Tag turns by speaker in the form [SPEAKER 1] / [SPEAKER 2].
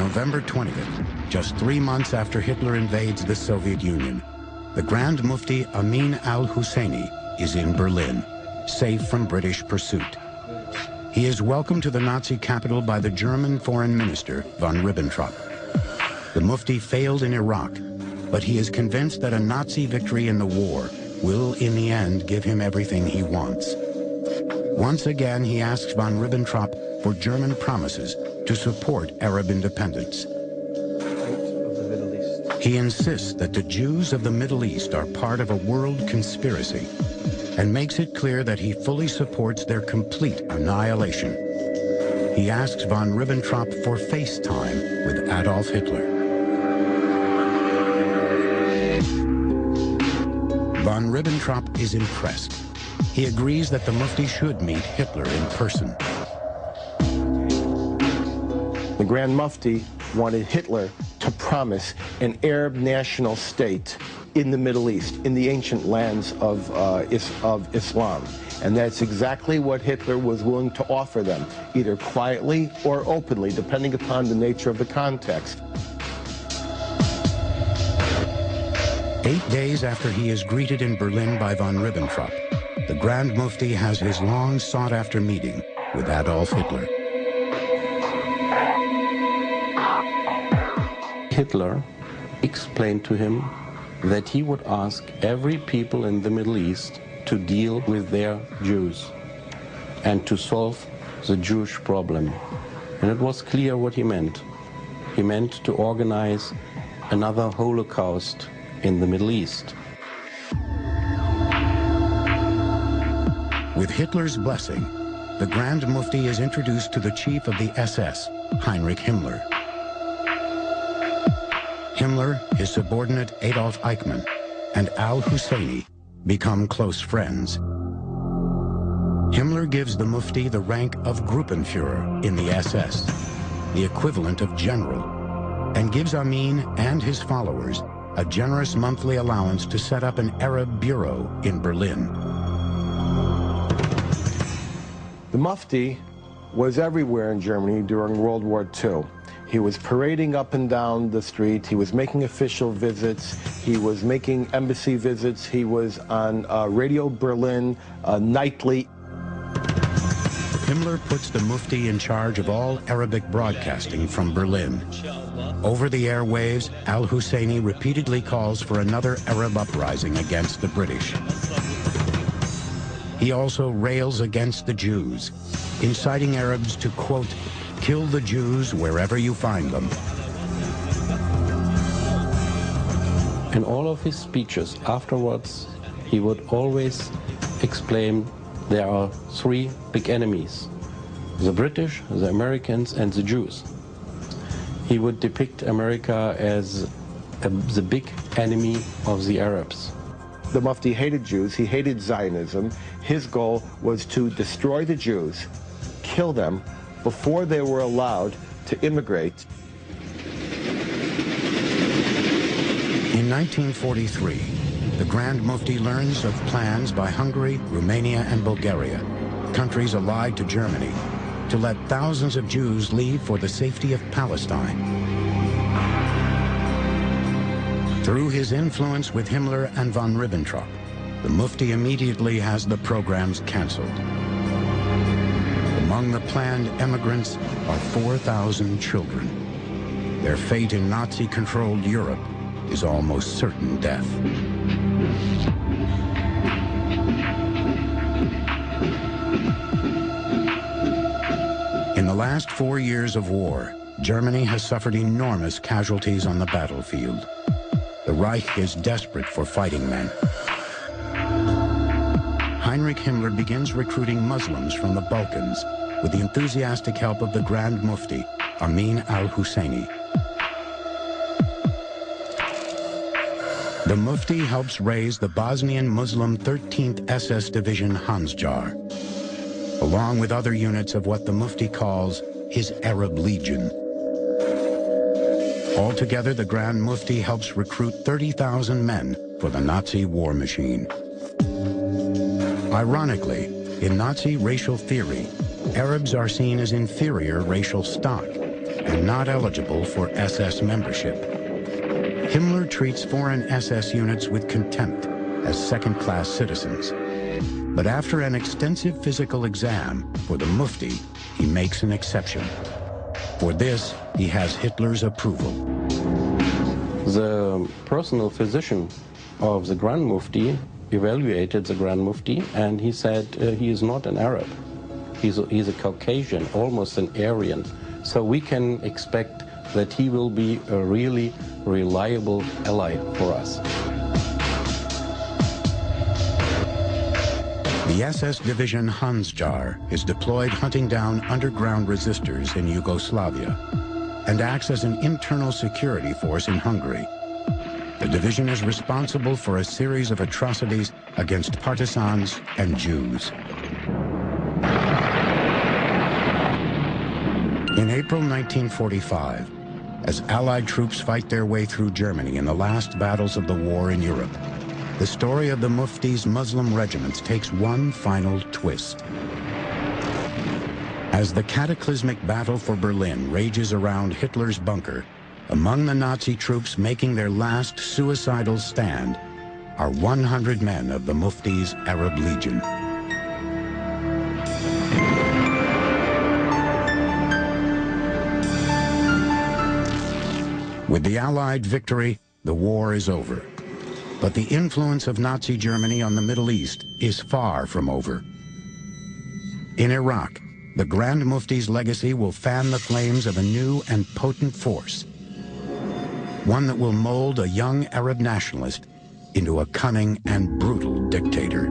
[SPEAKER 1] November 20th, just 3 months after Hitler invades the Soviet Union, the Grand Mufti Amin al-Husseini is in Berlin, safe from British pursuit. He is welcomed to the Nazi capital by the German Foreign Minister, von Ribbentrop. The Mufti failed in Iraq, but he is convinced that a Nazi victory in the war will, in the end, give him everything he wants. Once again, he asks von Ribbentrop for German promises to support Arab independence. He insists that the Jews of the Middle East are part of a world conspiracy and makes it clear that he fully supports their complete annihilation. He asks von Ribbentrop for FaceTime with Adolf Hitler. Von Ribbentrop is impressed. He agrees that the Mufti should meet Hitler in person.
[SPEAKER 2] The Grand Mufti wanted Hitler to promise an Arab national state in the Middle East, in the ancient lands of Islam. And that's exactly what Hitler was willing to offer them, either quietly or openly, depending upon the nature of the context.
[SPEAKER 1] 8 days after he is greeted in Berlin by von Ribbentrop, the Grand Mufti has his long sought-after meeting with Adolf Hitler.
[SPEAKER 3] Hitler explained to him that he would ask every people in the Middle East to deal with their Jews and to solve the Jewish problem. And it was clear what he meant. He meant to organize another Holocaust in the Middle East.
[SPEAKER 1] With Hitler's blessing, the Grand Mufti is introduced to the chief of the SS, Heinrich Himmler. Himmler, his subordinate Adolf Eichmann, and al-Husseini become close friends. Himmler gives the Mufti the rank of Gruppenführer in the SS, the equivalent of general, and gives Amin and his followers a generous monthly allowance to set up an Arab bureau in Berlin.
[SPEAKER 2] The Mufti was everywhere in Germany during World War II. He was parading up and down the street. He was making official visits. He was making embassy visits. He was on Radio Berlin nightly.
[SPEAKER 1] Himmler puts the Mufti in charge of all Arabic broadcasting from Berlin. Over the airwaves, al-Husseini repeatedly calls for another Arab uprising against the British. He also rails against the Jews, inciting Arabs to, quote, kill the Jews wherever you find them.
[SPEAKER 3] In all of his speeches afterwards, he would always explain there are three big enemies: the British, the Americans, and the Jews. He would depict America as the big enemy of the Arabs.
[SPEAKER 2] The Mufti hated Jews. He hated Zionism. His goal was to destroy the Jews, kill them before they were allowed to immigrate.
[SPEAKER 1] In 1943, the Grand Mufti learns of plans by Hungary, Romania, and Bulgaria, countries allied to Germany, to let thousands of Jews leave for the safety of Palestine. Through his influence with Himmler and von Ribbentrop, the Mufti immediately has the programs canceled. Among the planned emigrants are 4,000 children. Their fate in Nazi-controlled Europe is almost certain death. In the last 4 years of war, Germany has suffered enormous casualties on the battlefield. The Reich is desperate for fighting men. Heinrich Himmler begins recruiting Muslims from the Balkans with the enthusiastic help of the Grand Mufti, Amin al-Husseini. The Mufti helps raise the Bosnian Muslim 13th SS Division Hansjar, along with other units of what the Mufti calls his Arab Legion. Altogether, the Grand Mufti helps recruit 30,000 men for the Nazi war machine. Ironically, in Nazi racial theory, Arabs are seen as inferior racial stock, and not eligible for SS membership. Himmler treats foreign SS units with contempt as second-class citizens. But after an extensive physical exam for the Mufti, he makes an exception. For this, he has Hitler's approval.
[SPEAKER 3] The personal physician of the Grand Mufti evaluated the Grand Mufti, and he said he is not an Arab. He's a Caucasian, almost an Aryan. So we can expect that he will be a really reliable ally for us.
[SPEAKER 1] The SS division Hansjar is deployed hunting down underground resistors in Yugoslavia and acts as an internal security force in Hungary. The division is responsible for a series of atrocities against partisans and Jews. In April 1945, as Allied troops fight their way through Germany in the last battles of the war in Europe, the story of the Mufti's Muslim regiments takes one final twist. As the cataclysmic battle for Berlin rages around Hitler's bunker, among the Nazi troops making their last suicidal stand are 100 men of the Mufti's Arab Legion. With the Allied victory, the war is over. But the influence of Nazi Germany on the Middle East is far from over. In Iraq, the Grand Mufti's legacy will fan the flames of a new and potent force, one that will mold a young Arab nationalist into a cunning and brutal dictator.